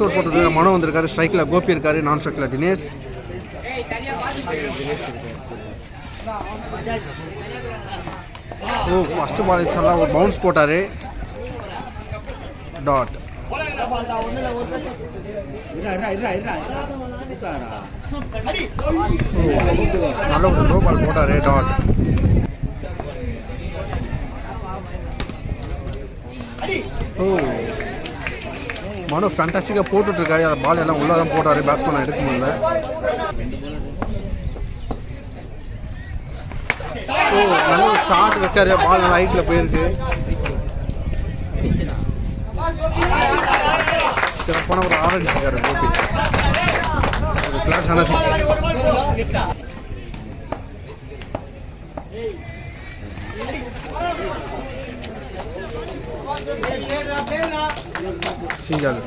Last over போட்டது மனோ வந்திருக்காரு, ஸ்ட்ரைக்கில் கோபி இருக்காரு, நான் ஸ்ட்ரைக்கில் தினேஷ். ஓ ஃபஸ்ட்டு பால் நல்லா ஒரு பவுன்ஸ் போட்டார். டாட். நல்ல ஒரு லோ பால் போட்டார். டாட். ஓ மனோ ஃபேண்டாஸ்டிக்காக போட்டுட்ருக்காரு. அந்த பால் எல்லாம் உள்ளே தான் போட்டார், பேட்ஸ்மேன் எடுக்க முடியல. ஓ நல்ல ஒரு ஷாட் வச்சாரு, பால் நல்லா ஹைட்டில் போயிருக்கு. சிறப்பான ஒரு ஆரஞ்சு இருக்காரு கோபி. ஒரு கிளாஸான சிங்கால்.